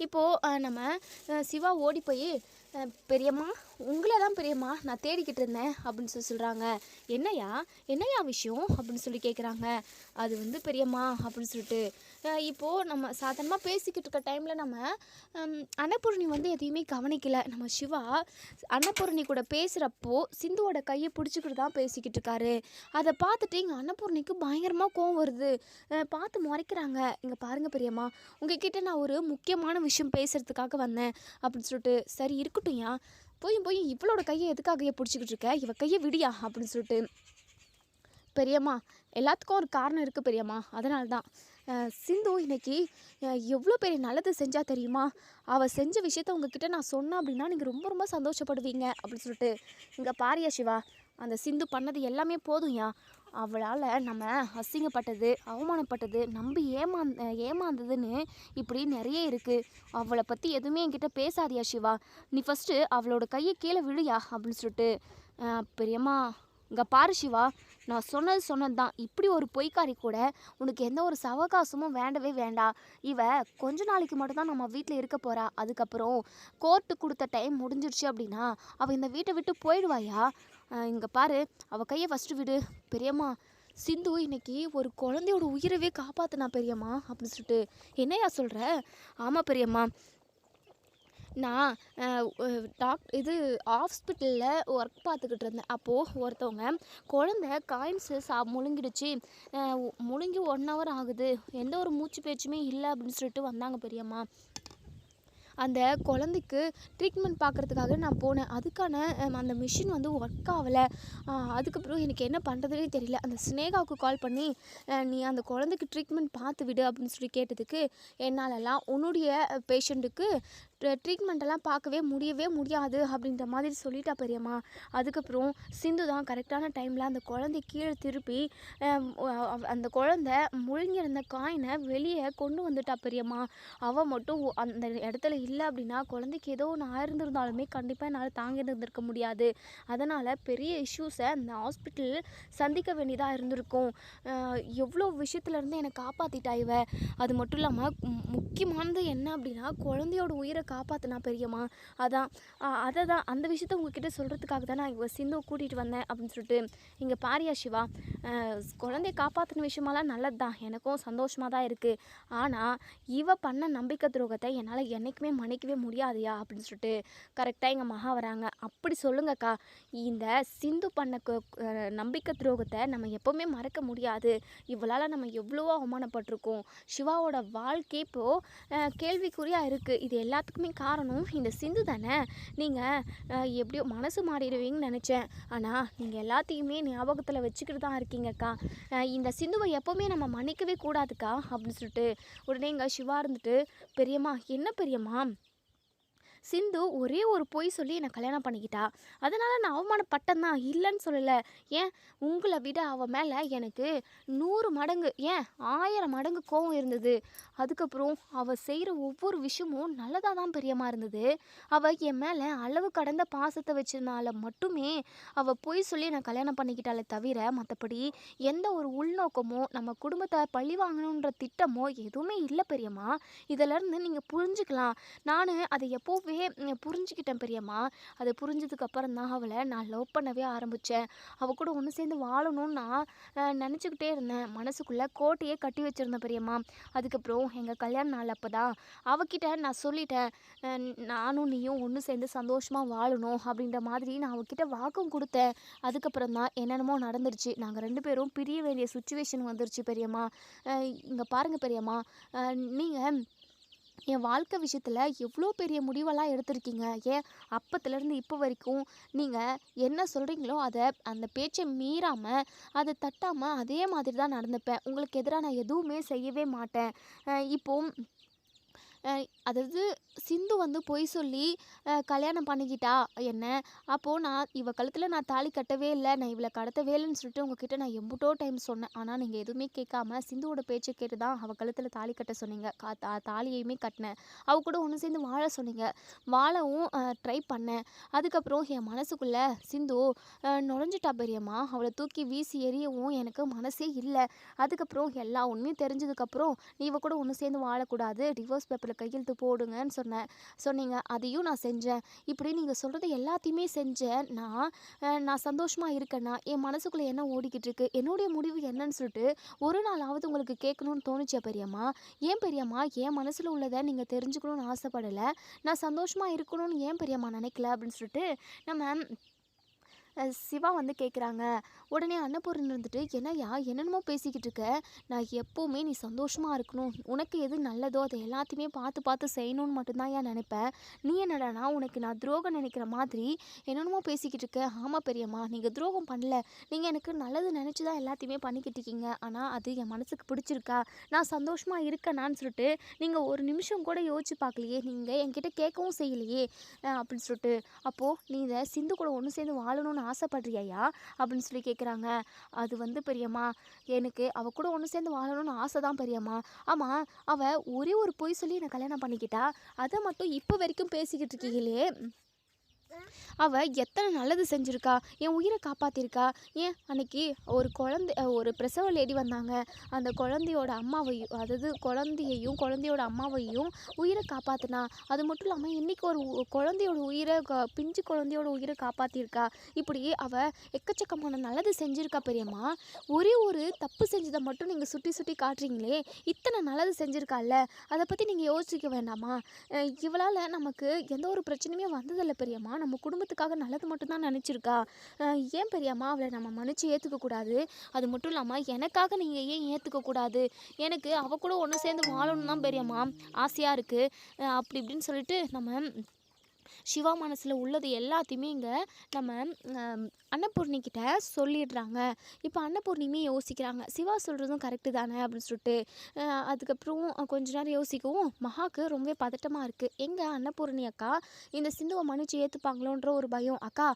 இப்போது நம்ம சிவா ஓடி போய், பெரியம்மா உங்களை தான் பெரியம்மா நான் தேடிக்கிட்டு இருந்தேன் அப்படின்னு சொல்கிறாங்க. என்னையா விஷயம் அப்படின்னு சொல்லி கேட்குறாங்க. அது வந்து பெரியம்மா அப்படின்னு சொல்லிட்டு இப்போது நம்ம சாதாரணமாக பேசிக்கிட்டு இருக்க டைமில் நம்ம அன்னபூர்ணி வந்து எதையுமே கவனிக்கலை. நம்ம சிவா அன்னபூர்ணி கூட பேசுகிறப்போ சிந்துவோட கையை பிடிச்சிக்கிட்டு தான் பேசிக்கிட்டு இருக்காரு. அதை பார்த்துட்டு இங்கே அன்னபூர்ணிக்கு பயங்கரமாக கோவம் வருது. பார்த்து முறைக்கிறாங்க. இங்கே பாருங்கள் பெரியம்மா, உங்ககிட்ட நான் ஒரு முக்கியமான விஷயம் பேசுகிறதுக்காக வந்தேன் அப்படின்னு சொல்லிட்டு, சரி இருக்கட்டும்யா, போய் இவளோட கையை எதுக்காக பிடிச்சிக்கிட்டு இருக்க, இவ கையை விடியா அப்படின்னு சொல்லிட்டு, பெரியம்மா எல்லாத்துக்கும் ஒரு காரணம் இருக்குது பெரியம்மா, அதனால தான் சிந்து இன்னைக்கு எவ்வளோ பெரிய நல்லது செஞ்சா தெரியுமா? அவள் செஞ்ச விஷயத்த உங்ககிட்ட நான் சொன்னேன் அப்படின்னா நீங்கள் ரொம்ப ரொம்ப சந்தோஷப்படுவீங்க அப்படின்னு சொல்லிட்டு, இங்கே பாரியா சிவா, அந்த சிந்து பண்ணது எல்லாமே போதும்யா. அவளால் நம்ம அசிங்கப்பட்டது, அவமானப்பட்டது, நம்பி ஏமாந்ததுன்னு இப்படி நிறைய இருக்குது. அவளை பற்றி எதுவுமே என்கிட்ட பேசாதியா சிவா, நீ ஃபஸ்ட்டு அவளோட கையை கீழே விழுயா அப்படின்னு சொல்லிட்டு, பெரியம்மா இங்கே பாரு சிவா, நான் சொன்னது தான், இப்படி ஒரு பொய்க்காரி கூட உனக்கு எந்த ஒரு சவகாசமும் வேண்டவே வேண்டாம். இவ கொஞ்ச நாளைக்கு மட்டும்தான் நம்ம வீட்டில் இருக்க போகிறா, அதுக்கப்புறம் கோர்ட்டு கொடுத்த டைம் முடிஞ்சிடுச்சு அப்படின்னா அவள் இந்த வீட்டை விட்டு போயிடுவாயா. இங்கே பாரு, அவள் கையை ஃபஸ்ட்டு விடு. பெரியம்மா, சிந்து இன்னைக்கு ஒரு குழந்தையோட உயிரவே காப்பாற்றினா பெரியம்மா அப்படின்னு சொல்லிட்டு, என்னையா சொல்கிற? ஆமாம் பெரியம்மா, நான் இது ஹாஸ்பிட்டலில் ஒர்க் பார்த்துக்கிட்டு இருந்தேன். அப்போது ஒருத்தவங்க குழந்த காயின்ஸு முழுங்கிடுச்சு. முழுங்கி 1 ஹவர் ஆகுது, எந்த ஒரு மூச்சு பேச்சுமே இல்லை அப்படின்னு சொல்லிட்டு வந்தாங்க பெரியம்மா. அந்த குழந்தைக்கு ட்ரீட்மெண்ட் பார்க்குறதுக்காக நான் போனேன். அதுக்கான அந்த மிஷின் வந்து ஒர்க் ஆகலை. அதுக்கப்புறம் எனக்கு என்ன பண்ணுறதுனே தெரியல. அந்த சினேகாவுக்கு கால் பண்ணி நீ அந்த குழந்தைக்கு ட்ரீட்மெண்ட் பார்த்து விடு அப்படின்னு சொல்லி கேட்டதுக்கு, என்னாலலாம் உன்னுடைய பேஷண்ட்டுக்கு ட்ரீட்மெண்ட்டெல்லாம் பார்க்கவே முடியவே முடியாது அப்படின்ற மாதிரி சொல்லிட்டா பெரியம்மா. அதுக்கப்புறம் சிந்து தான் கரெக்டான டைமில் அந்த குழந்தைய கீழே திருப்பி அந்த குழந்த முழுங்கியிருந்த காயினை வெளியே கொண்டு வந்துட்டா பெரியம்மா. அவள் மட்டும் அந்த இடத்துல இல்லை அப்படின்னா குழந்தைக்கு ஏதோ ஒன்று ஆயிருந்திருந்தாலுமே கண்டிப்பாக என்னால் தாங்கி இருந்திருக்க முடியாது. அதனால் பெரிய இஷ்யூஸை அந்த ஹாஸ்பிட்டல் சந்திக்க வேண்டியதாக இருந்திருக்கும். எவ்வளோ விஷயத்துலேருந்து என்னை காப்பாற்றிட்டா இவ. அது மட்டும் இல்லாமல் முக்கியமானது என்ன அப்படின்னா குழந்தையோட உயிரை காப்பாற்றினா பெரியம்மா. அதை தான் அந்த விஷயத்த உங்ககிட்ட சொல்கிறதுக்காக தான் நான் இவ சிந்துவை கூட்டிகிட்டு வந்தேன் அப்படின்னு சொல்லிட்டு. இங்கே பாரியா சிவா, குழந்தைய காப்பாற்றின விஷயமெல்லாம் நல்லது தான், எனக்கும் சந்தோஷமாக தான் இருக்குது. ஆனால் இவ பண்ண நம்பிக்கை துரோகத்தை என்னால் என்றைக்குமே மன்னிக்கவே முடியாதையா அப்படின்னு சொல்லிட்டு கரெக்டாக எங்கள் மகா வராங்க. அப்படி சொல்லுங்கக்கா, இந்த சிந்து பண்ண நம்பிக்கை துரோகத்தை நம்ம எப்போவுமே மறக்க முடியாது. இவளால் நம்ம எவ்வளவோ அவமானப்பட்டிருக்கோம். சிவாவோட வாழ்க்கை இப்போது கேள்விக்குறியாக இருக்குது. இது எல்லாத்துக்குமே காரணம் இந்த சிந்து தானே. நீங்கள் எப்படியோ மனசு மாறிடுவீங்கன்னு நினச்சேன். ஆனால் நீங்கள் எல்லாத்தையுமே ஞாபகத்தில் வச்சுக்கிட்டு தான் இருக்கீங்கக்கா. இந்த சிந்துவை எப்போவுமே நம்ம மன்னிக்கவே கூடாதுக்கா அப்படின்னு சொல்லிட்டு உடனே இங்கே சிவா இருந்துட்டு, பெரியம்மா என்ன பெரியம்மா, சிந்து ஒரே ஒரு பொய் சொல்லி என்னை கல்யாணம் பண்ணிக்கிட்டா. அதனால் நான் அவமானப்பட்டேன் தான், இல்லைன்னு சொல்லலை. ஏன் உங்களை விட அவள் மேலே எனக்கு 100 மடங்கு, ஏன் 1000 மடங்கு கோவம் இருந்தது. அதுக்கப்புறம் அவள் செய்கிற ஒவ்வொரு விஷயமும் நல்லதாக தான் பெரியம்மா இருந்தது. அவள் என் மேலே அளவு கடந்த பாசத்தை வச்சதுனால மட்டுமே அவள் பொய் சொல்லி என்னை கல்யாணம் பண்ணிக்கிட்டாலே தவிர மற்றபடி எந்த ஒரு உள்நோக்கமோ நம்ம குடும்பத்தை பழி வாங்கணுன்ற திட்டமோ எதுவுமே இல்லை பெரியம்மா. இதிலேருந்து நீங்கள் புரிஞ்சுக்கலாம். நான் அதை எப்போவே புரிஞ்சுக்கிட்டேன் பெரியம்மா. அதை புரிஞ்சதுக்கப்புறம் தான் அவளை நான் லவ் பண்ணவே ஆரம்பித்தேன். அவள் கூட ஒன்று சேர்ந்து வாழணும்னு நான் நினச்சிக்கிட்டே இருந்தேன். மனசுக்குள்ளே கோட்டையே கட்டி வச்சுருந்தேன் பெரியம்மா. அதுக்கப்புறம் எங்கள் கல்யாண நாள் அப்போ தான் அவகிட்ட நான் சொல்லிட்டேன், நானும் நீயும் ஒன்று சேர்ந்து சந்தோஷமாக வாழணும் அப்படின்ற மாதிரி நான் அவகிட்ட வாக்கும் கொடுத்தேன். அதுக்கப்புறம் தான் என்னென்னமோ நடந்துருச்சு. நாங்கள் 2 பேரும் பிரிய வேண்டிய சுச்சுவேஷன் வந்துருச்சு பெரியம்மா. இங்கே பாருங்கள் பெரியம்மா, நீங்கள் என் வாழ்க்கை விஷயத்தில் எவ்வளோ பெரிய முடிவெல்லாம் எடுத்திருக்கீங்க. ஏன் அப்பத்துலேருந்து இப்போ வரைக்கும் நீங்கள் என்ன சொல்கிறீங்களோ அதை அந்த பேச்சை மீறாமல் அதை தட்டாமல் அதே மாதிரி தான் நடந்துப்பேன். உங்களுக்கு எதிராக நான் எதுவுமே செய்யவே மாட்டேன். இப்போது அதாவது சிந்து வந்து பொய் சொல்லி கல்யாணம் பண்ணிக்கிட்டா என்ன. அப்போது நான் இவ கழுத்தில் நான் தாலி கட்டவே இல்லை, நான் இவளை கடத்தவே இல்லைன்னு சொல்லிட்டு உங்ககிட்ட நான் எம்புட்டோ டைம் சொன்னேன். ஆனால் நீங்கள் எதுவுமே கேட்காம சிந்துவோட பேச்சை கேட்டு தான் அவள் கழுத்தில் தாலி கட்ட சொன்னீங்க. தாலியையுமே கட்டினேன். அவள் கூட ஒன்று சேர்ந்து வாழ சொன்னீங்க. வாழவும் ட்ரை பண்ணேன். அதுக்கப்புறம் என் மனசுக்குள்ளே சிந்து நுழைஞ்சிட்டா பெரியம்மா. அவளை தூக்கி வீசி எறியவும் எனக்கு மனசே இல்லை. அதுக்கப்புறம் எல்லா உண்மையும் தெரிஞ்சதுக்கப்புறம் நீ இவ கூட ஒன்று சேர்ந்து வாழக்கூடாது, டிவோர்ஸ் பேப்பரில் கையெழுத்து போடுங்கன்னு சொன்னீங்க. அதையும் நான் செஞ்சேன். இப்படி நீங்கள் சொல்கிறது எல்லாத்தையுமே செஞ்சேன். நான் சந்தோஷமாக இருக்கேன்னா என் மனசுக்குள்ளே என்ன ஓடிக்கிட்டு இருக்கு, என்னுடைய முடிவு என்னன்னு சொல்லிட்டு ஒரு நாளாவது உங்களுக்கு கேட்கணும்னு தோணுச்சா பெரியம்மா? ஏன் பெரியம்மா என் மனசில் உள்ளதை நீங்கள் தெரிஞ்சுக்கணும்னு ஆசைப்படலை, நான் சந்தோஷமாக இருக்கணும்னு ஏன் பெரியம்மா நினைக்கல அப்படின்னு சொல்லிட்டு நம்ம சிவா வந்து கேட்குறாங்க. உடனே அன்னபூர்ணி இருந்துட்டு, என்னையா என்னென்னமோ பேசிக்கிட்டு இருக்க, நான் எப்போவுமே நீ சந்தோஷமாக இருக்கணும், உனக்கு எது நல்லதோ அதை எல்லாத்தையுமே பார்த்து பார்த்து செய்யணும்னு மட்டும்தான் ஏன் நினைப்பேன். நீ என்னடானா உனக்கு நான் துரோகம் நினைக்கிற மாதிரி என்னென்னமோ பேசிக்கிட்டு இருக்க. ஆமாம் பெரியம்மா, நீங்கள் துரோகம் பண்ணல, நீங்கள் எனக்கு நல்லது நினச்சி தான் எல்லாத்தையுமே பண்ணிக்கிட்டு இருக்கீங்க. ஆனால் அது என் மனசுக்கு பிடிச்சிருக்கா, நான் சந்தோஷமாக இருக்கேனான்னு சொல்லிட்டு நீங்கள் ஒரு நிமிஷம் கூட யோசிச்சு பார்க்கலையே, நீங்கள் என்கிட்ட கேட்கவும் செய்யலையே அப்படின்னு சொல்லிட்டு. அப்போது நீ இதை சிந்து கூட ஒன்று சேர்ந்து வாழணும்னு ஆசைப்படுறியா அப்படின்னு சொல்லி கேட்குறாங்க. அது வந்து பெரியம்மா, எனக்கு அவள் கூட ஒன்று சேர்ந்து வாழணும்னு ஆசை தான் பெரியம்மா. ஆமாம், அவள் ஒரே ஒரு பொய் சொல்லி என்னை கல்யாணம் பண்ணிக்கிட்டா, அதை மட்டும் இப்போ வரைக்கும் பேசிக்கிட்டு இருக்கீங்களே, அவள் எத்தனை நல்லது செஞ்சுருக்கா, என் உயிரை காப்பாற்றிருக்கா. ஏன் அன்னைக்கு ஒரு பிரசவ லேடி வந்தாங்க, அந்த குழந்தையோட அம்மாவையும், அதாவது குழந்தையோட அம்மாவையும் உயிரை காப்பாற்றினா. அது மட்டும் இல்லாமல் இன்றைக்கி ஒரு குழந்தையோட உயிரை பிஞ்சு குழந்தையோட உயிரை காப்பாற்றிருக்கா. இப்படி அவள் எக்கச்சக்கமான நல்லது செஞ்சுருக்கா பெரியம்மா. ஒரே ஒரு தப்பு செஞ்சதை மட்டும் நீங்கள் சுட்டி சுட்டி காட்டுறீங்களே, இத்தனை நல்லது செஞ்சுருக்கால, அதை பற்றி நீங்கள் யோசிக்க வேண்டாமா? இவளால் நமக்கு எந்த ஒரு பிரச்சனையுமே வந்ததில்லை பெரியம்மா. நம்ம குடும்பத்துக்காக நல்லது மட்டும்தான் நினச்சிருக்கா. ஏன் பெரியம்மா அவளை நம்ம மன்னிச்சு ஏற்றுக்கக்கூடாது? அது மட்டும் இல்லாமல் எனக்காக நீங்கள் ஏன் ஏற்றுக்கக்கூடாது? எனக்கு அவள் கூட ஒன்று சேர்ந்து வாழணும் தான் பெரியம்மா ஆசையாக இருக்குது. அப்படி இப்படின்னு சொல்லிட்டு நம்ம சிவா மனசில் உள்ளது எல்லாத்தையுமே இங்கே நம்ம அன்னபூர்ணிக்கிட்ட சொல்லிடுறாங்க. இப்போ அன்னபூர்ணியுமே யோசிக்கிறாங்க, சிவா சொல்கிறதும் கரெக்டு தானே அப்படின்னு சொல்லிட்டு. அதுக்கப்புறம் கொஞ்ச நேரம் யோசிக்கவும் மகாவுக்கு ரொம்பவே பதட்டமாக இருக்குது. எங்கள் அன்னபூர்ணி அக்கா இந்த சிந்துவை மன்னிச்சு ஏற்றுப்பாங்களோன்ற ஒரு பயம். அக்கா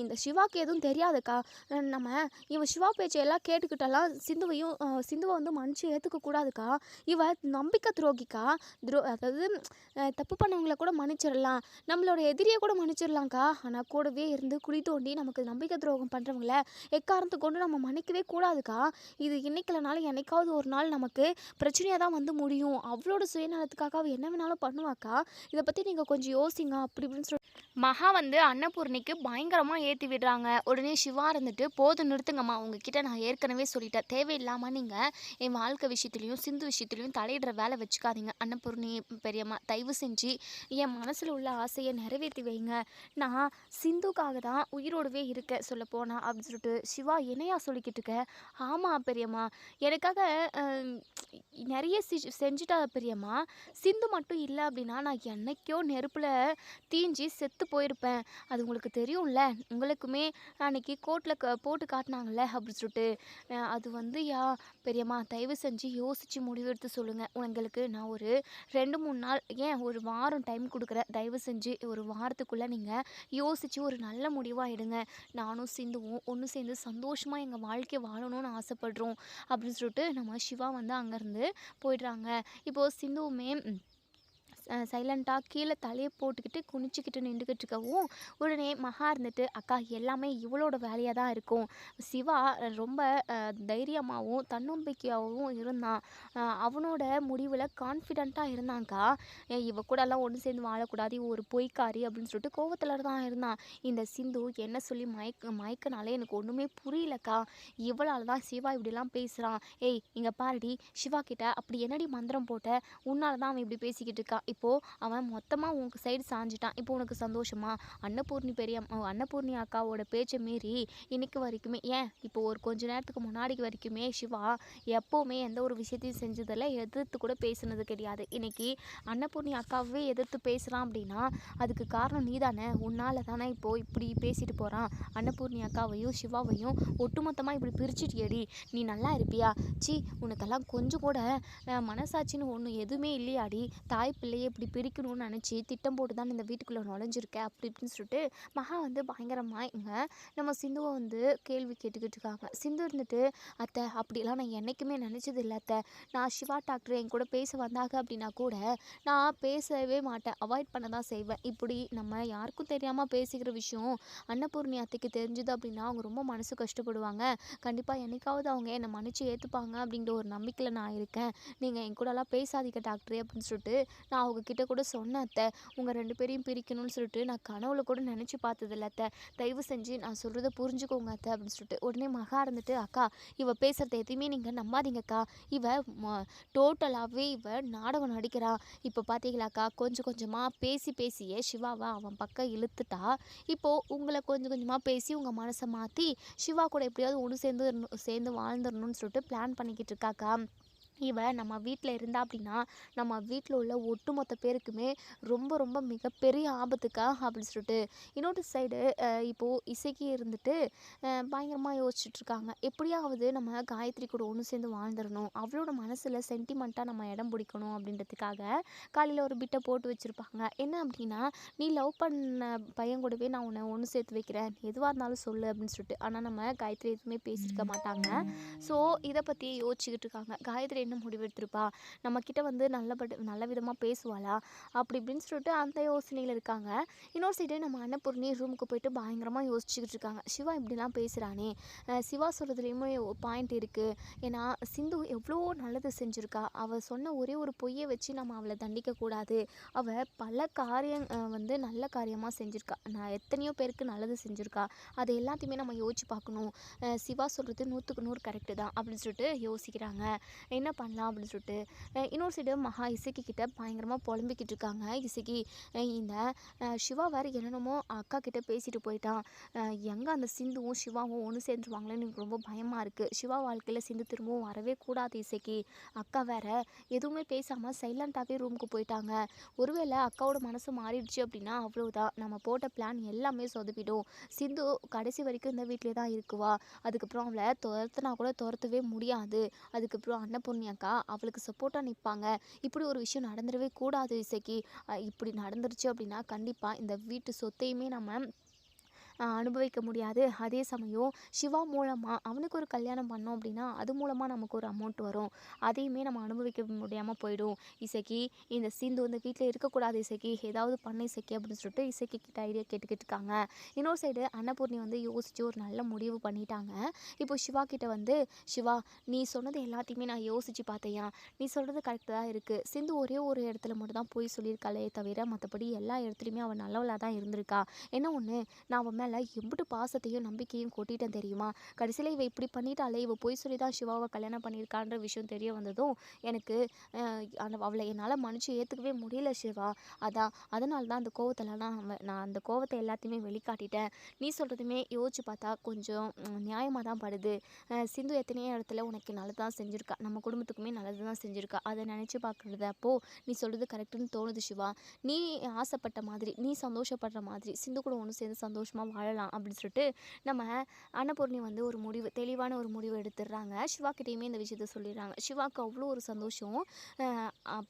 இந்த சிவாவுக்கு எதுவும் தெரியாதுக்கா, நம்ம இவன் சிவா பேச்சையெல்லாம் கேட்டுக்கிட்டெல்லாம் சிந்துவை வந்து மன்னிச்சு ஏற்றுக்கக்கூடாதுக்கா. இவ நம்பிக்கை துரோகிக்கா. அதாவது தப்பு பண்ணவங்கள கூட மன்னிச்சிடலாம், நம்மளோட எதிரியை கூட மன்னிச்சிடலாம்க்கா. ஆனால் கூடவே இருந்து குழி தோண்டி நமக்கு நம்பிக்கை துரோகம் பண்ணுறவங்கள எக்காரணத்தை கொண்டு நம்ம மன்னிக்கவே கூடாதுக்கா. இது இன்னைக்குலனாலும் என்னைக்காவது ஒரு நாள் நமக்கு பிரச்சனையாக தான் வந்து முடியும். அவளோட சுயநலத்துக்காக அவள் என்ன வேணாலும் பண்ணுவாக்கா. இதை பற்றி நீங்கள் கொஞ்சம் யோசிங்க அப்படி இப்படின்னு சொல்லி மகா வந்து அன்னபூர்ணிக்கு பயங்கரமாக ஏற்றி விடுறாங்க. உடனே சிவா இருந்துட்டு, போதும் நிறுத்துங்கம்மா, உங்ககிட்ட நான் ஏற்கனவே சொல்லிட்டேன், தேவையில்லாமல் நீங்கள் என் வாழ்க்கை விஷயத்துலையும் சிந்து விஷயத்துலையும் தலையிடுற வேலை வச்சுக்காதீங்க. அன்னபூர்ணி பெரியம்மா, தயவு செஞ்சு என் மனசில் உள்ள ஆசையை நிறைவேற்றி வைங்க. நான் சிந்துக்காக தான் உயிரோடவே இருக்கேன் சொல்லப்போனா அப்படின்னு சொல்லிட்டு. சிவா என்னையா சொல்லிக்கிட்டு இருக்க? ஆமாம் பெரியம்மா, எனக்காக நிறைய செஞ்சுட்டா பெரியம்மா. சிந்து மட்டும் இல்லை அப்படின்னா நான் என்னைக்கோ நெருப்பில் தீஞ்சி செத்து போயிருப்பேன். அது உங்களுக்கு தெரியும்ல, உங்களுக்குமே அன்னைக்கு கோர்ட்டில் போட்டு காட்டினாங்கல்ல அப்படின்னு சொல்லிட்டு. அது வந்து பெரியம்மா, தயவு செஞ்சு யோசித்து முடிவெடுத்து சொல்லுங்கள். உங்களுக்கு நான் ஒரு 2-3 நாள், ஏன் ஒரு வாரம் டைம் கொடுக்குறேன். தயவு செஞ்சு ஒரு வாரத்துக்குள்ளே நீங்கள் யோசித்து ஒரு நல்ல முடிவாக எடுங்க. நானும் சிந்துவும் ஒன்று சேர்ந்து சந்தோஷமாக எங்கள் வாழ்க்கையை வாழணும்னு ஆசைப்படுறோம் அப்படின்னு சொல்லிட்டு நம்ம சிவா வந்து அங்கேருந்து போயிடுறாங்க. இப்போது சிந்துவுமே சைலண்ட்டாக கீழே தலையை போட்டுக்கிட்டு குனிச்சிக்கிட்டு நின்றுக்கிட்டு இருக்கவும், உடனே மகா இருந்துட்டு, அக்கா எல்லாமே இவளோட வேலையாக தான் இருக்கும். சிவா ரொம்ப தைரியமாகவும் தன்னம்பிக்கையாகவும் இருந்தான். அவனோட முடிவில் கான்ஃபிடெண்ட்டாக இருந்தாங்க்கா. இவ கூடலாம் ஒன்று சேர்ந்து வாழக்கூடாது, இவ ஒரு பொய்க்காரி அப்படின்னு சொல்லிட்டு கோவத்தில் தான் இருந்தான். இந்த சிந்து என்ன சொல்லி மயக்கனாலே எனக்கு ஒன்றுமே புரியலக்கா. இவளால் தான் சிவா இப்படிலாம் பேசுகிறான். ஏய் இங்கே பாருடி, சிவா கிட்ட அப்படி என்னடி மந்திரம் போட்ட? உன்னால தான் அவன் இப்படி பேசிக்கிட்டு இருக்கான். இப்போது அவன் மொத்தமாக உனக்கு சைடு சாஞ்சிட்டான். இப்போ உனக்கு சந்தோஷமா? அன்னபூர்ணி அக்காவோட பேச்சை மீறி இன்னைக்கு வரைக்குமே, ஏன் இப்போ ஒரு கொஞ்ச நேரத்துக்கு முன்னாடி வரைக்குமே சிவா எப்போவுமே எந்த ஒரு விஷயத்தையும் செஞ்சதில்லை, எதிர்த்து கூட பேசுனது கிடையாது. இன்னைக்கு அன்னபூர்ணி அக்காவே எதிர்த்து பேசுகிறான் அப்படின்னா அதுக்கு காரணம் நீ தானே. உன்னால் தானே இப்போது இப்படி பேசிட்டு போகிறான். அன்னபூர்ணி அக்காவையும் சிவாவையும் ஒட்டுமொத்தமாக இப்படி பிரிச்சுட்டியடி. நீ நல்லா இருப்பியா? உனக்கெல்லாம் கொஞ்சம் கூட மனசாட்சின்னு ஒன்று எதுவுமே இல்லையாடி? தாய் பிள்ளையை இப்படி பிரிக்கணும்னு நினச்சி திட்டம் போட்டு தான் இந்த வீட்டுக்குள்ளே நுழைஞ்சிருக்கேன் அப்படி இப்படின்னு சொல்லிட்டு மகா வந்து பயங்கரமாக இங்கே நம்ம சிந்துவை வந்து கேள்வி கேட்டுக்கிட்டு இருக்காங்க. சிந்து இருந்துட்டு, அத்தை அப்படிலாம் நான் என்றைக்குமே நினச்சது இல்லை அத்தை. நான் சிவா டாக்டர் என் கூட பேச வந்தாங்க அப்படின்னா கூட நான் பேசவே மாட்டேன், அவாய்ட் பண்ண தான் செய்வேன். இப்படி நம்ம யாருக்கும் தெரியாமல் பேசிக்கிற விஷயம் அன்னபூர்ணி அத்தைக்கு தெரிஞ்சுது அப்படின்னா அவங்க ரொம்ப மனசு கஷ்டப்படுவாங்க. கண்டிப்பாக என்னைக்காவது அவங்க என்னை மன்னிச்சு ஏற்றுப்பாங்க அப்படிங்கிற ஒரு நம்பிக்கையில் நான் இருக்கேன். நீங்கள் என் கூடலாம் பேசாதீங்க டாக்டரே அப்படின்னு சொல்லிட்டு நான் அவங்கக்கிட்ட கூட சொன்னேன் அத்தை. உங்கள் 2 பேரையும் பிரிக்கணும்னு சொல்லிட்டு நான் கனவுல கூட நினச்சி பார்த்ததில்ல அத்தை. தயவு செஞ்சு நான் சொல்கிறத புரிஞ்சுக்கோங்க அத்தை அப்படின்னு சொல்லிட்டு. உடனே மகா இருந்துட்டு, அக்கா இவ பேசுகிறத எதையுமே நீங்கள் நம்பாதீங்கக்கா. டோட்டலாகவே நாடகம் நடிக்கிறா. இப்போ பார்த்தீங்களாக்கா, கொஞ்சம் கொஞ்சமாக பேசியே சிவாவை அவன் பக்கம் இழுத்துட்டா. இப்போது உங்களை கொஞ்சம் கொஞ்சமாக பேசி உங்கள் மனசை மாற்றி சிவா கூட எப்படியாவது ஒன்று சேர்ந்து வாழ்ந்துடணும்னு சொல்லிட்டு பிளான் பண்ணிக்கிட்டு இருக்காக்கா. நம்ம வீட்டில் இருந்தா அப்படின்னா நம்ம வீட்டில் உள்ள ஒட்டுமொத்த பேருக்குமே ரொம்ப ரொம்ப மிகப்பெரிய ஆபத்துக்கா அப்படின்னு சொல்லிட்டு. இன்னொரு சைடு இப்போது இசைக்கு இருந்துட்டு பயங்கரமாக யோசிச்சுட்ருக்காங்க. எப்படியாவது நம்ம காயத்ரி கூட ஒன்று சேர்ந்து வாழ்ந்துடணும், அவளோட மனசில் சென்டிமெண்ட்டாக நம்ம இடம் பிடிக்கணும் அப்படின்றதுக்காக காலையில் ஒரு பிட்டை போட்டு வச்சுருப்பாங்க. என்ன அப்படின்னா, நீ லவ் பண்ண பையன் கூடவே நான் உன்னை ஒன்று சேர்த்து வைக்கிறேன், எதுவாக இருந்தாலும் சொல்லு அப்படின்னு சொல்லிட்டு. ஆனால் நம்ம காயத்ரி எதுவுமே பேசியிருக்க மாட்டாங்க. ஸோ இதை பற்றி யோசிச்சுக்கிட்டு இருக்காங்க. காயத்ரி என்ன முடிவு எடுத்திருப்பா? நம்மக்கிட்ட வந்து நல்ல விதமாக பேசுவாளா? அப்படி இப்படின்னு சொல்லிட்டு அந்த யோசனையில் இருக்காங்க. இன்னொரு சைடு நம்ம அன்னபூர்ணி ரூமுக்கு போயிட்டு பயங்கரமாக யோசிச்சுக்கிட்டு இருக்காங்க. சிவா இப்படிலாம் பேசுகிறானே, சிவா சொல்கிறதுலேயுமே பாயிண்ட் இருக்குது. ஏன்னா சிந்து எவ்வளோ நல்லது செஞ்சுருக்கா. அவள் சொன்ன ஒரே ஒரு பொய்யை வச்சு நம்ம அவளை தண்டிக்கக்கூடாது. அவள் பல காரியம் வந்து நல்ல காரியமாக செஞ்சுருக்கா. நான் எத்தனையோ பேருக்கு நல்லது செஞ்சுருக்கா. அது எல்லாத்தையுமே நம்ம யோசிச்சு பார்க்கணும். சிவா சொல்கிறது 100க்கு 100 கரெக்டு தான் அப்படின்னு சொல்லிட்டு யோசிக்கிறாங்க. என்ன பண்ணலாம் அப்படின்னு சொல்லிட்டு இன்னொரு சைடு மகா இசக்கி கிட்ட பயங்கரமாக புலம்பிக்கிட்டு இருக்காங்க. இசக்கி இந்த சிவா வேறு என்னென்னமோ அக்கா கிட்ட பேசிட்டு போயிட்டான். எங்கே அந்த சிந்துவும் சிவாவும் ஒன்று சேர்ந்துருவாங்களேன்னு எனக்கு ரொம்ப பயமாக இருக்குது. சிவா வாழ்க்கையில் சிந்து திரும்பவும் வரவே கூடாது இசக்கி. அக்கா வேற எதுவுமே பேசாமல் சைலண்ட்டாகவே ரூமுக்கு போயிட்டாங்க. ஒருவேளை அக்காவோட மனசு மாறிடுச்சு அப்படின்னா அவ்வளோதான், நம்ம போட்ட பிளான் எல்லாமே சொதப்பிடும். சிந்து கடைசி வரைக்கும் இந்த வீட்டிலே தான் இருக்குவா. அதுக்கப்புறம் அவளை துரத்துனா கூட துரத்தவே முடியாது. அதுக்கப்புறம் அன்னபூர்ணி அக்கா அவளுக்கு சப்போர்ட்டாக நிற்பாங்க. இப்படி ஒரு விஷயம் நடந்துடவே கூடாது இசக்கி. இப்படி நடந்துருச்சு அப்படின்னா கண்டிப்பாக இந்த வீட்டு சொத்தையுமே நம்ம அனுபவிக்க முடியாது. அதே சமயம் சிவா மூலமாக அவனுக்கு ஒரு கல்யாணம் பண்ணோம் அப்படின்னா அது மூலமாக நமக்கு ஒரு அமௌண்ட் வரும். அதையுமே நம்ம அனுபவிக்க முடியாமல் போயிடும். இசக்கி இந்த சிந்து இந்த வீட்டில் இருக்கக்கூடாது இசக்கி, ஏதாவது பண்ண இசக்கி அப்படின்னு சொல்லிட்டு இசக்கி கிட்ட ஐடியா கேட்டுக்கிட்டு இருக்காங்க. இன்னொரு சைடு அன்னபூர்ணி வந்து யோசித்து ஒரு நல்ல முடிவு பண்ணிட்டாங்க. இப்போ சிவா கிட்ட வந்து, சிவா நீ சொன்னது எல்லாத்தையுமே நான் யோசித்து பார்த்தேயா, நீ சொல்கிறது கரெக்டாக தான் இருக்குது. சிந்து ஒரே ஒரு இடத்துல மட்டும் தான் போய் சொல்லியிருக்காளே தவிர மற்றபடி எல்லா இடத்துலையுமே அவள் நல்லவளாக தான் இருந்திருக்கா. என்ன ஒன்று, நான் அவன் மேலே எம்பிட்டு பாசத்தையும் நம்பிக்கையும் கொட்டிட்டேன் தெரியுமா. கடைசியில் இவள் இப்படி பண்ணிட்டாலே, இவள் பொய் சொல்லி தான் சிவாவை கல்யாணம் பண்ணியிருக்கான்ற விஷயம் தெரிய வந்ததும் எனக்கு அவளை என்னால் மன்னிச்சு ஏற்றுக்கவே முடியல சிவா. அதனால தான் அந்த கோவத்தில் நான் அந்த கோவத்தை எல்லாத்தையுமே வெளிக்காட்டிட்டேன். நீ சொல்கிறதுமே யோசிச்சு பார்த்தா கொஞ்சம் நியாயமாக தான் படுது. சிந்து எத்தனையோ இடத்துல உனக்கு நல்லது தான் செஞ்சுருக்கா. நம்ம குடும்பத்துக்குமே நல்லது தான் செஞ்சுருக்கா. அதை நினச்சி பார்க்குறது அப்போது நீ சொல்கிறது கரெக்டுன்னு தோணுது சிவா. நீ ஆசைப்பட்ட மாதிரி, நீ சந்தோஷப்படுற மாதிரி சிந்து கூட ஒன்று சேர்ந்து சந்தோஷமாக வாழலாம் அப்படின்னு சொல்லிட்டு நம்ம அன்னபூர்ணி வந்து ஒரு முடிவு, தெளிவான ஒரு முடிவு எடுத்துடுறாங்க. சிவா கிட்டேயுமே இந்த விஷயத்த சொல்லிடுறாங்க. சிவாவுக்கு அவ்வளோ ஒரு சந்தோஷம்.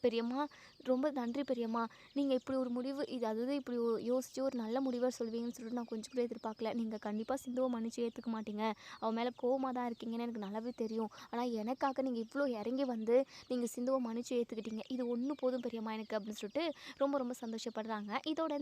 பெரியம்மா ரொம்ப நன்றி பெரியம்மா, நீங்கள் இப்படி ஒரு முடிவு அதாவது இப்படி யோசித்து ஒரு நல்ல முடிவாக சொல்வீங்கன்னு சொல்லிட்டு நான் கொஞ்சம் கூட எதிர்பார்க்கல. நீங்கள் கண்டிப்பாக சிந்துவை மன்னிச்சு ஏற்றுக்க மாட்டீங்க, அவன் மேலே கோவமாக தான் இருக்கீங்கன்னு எனக்கு நல்லாவே தெரியும். ஆனால் எனக்காக நீங்கள் இவ்வளோ இறங்கி வந்து நீங்கள் சிந்துவை மன்னிச்சு ஏற்றுக்கிட்டீங்க, இது ஒன்று போதும் பெரியம்மா எனக்கு அப்படின்னு சொல்லிட்டு ரொம்ப ரொம்ப சந்தோஷப்படுறாங்க. இதோட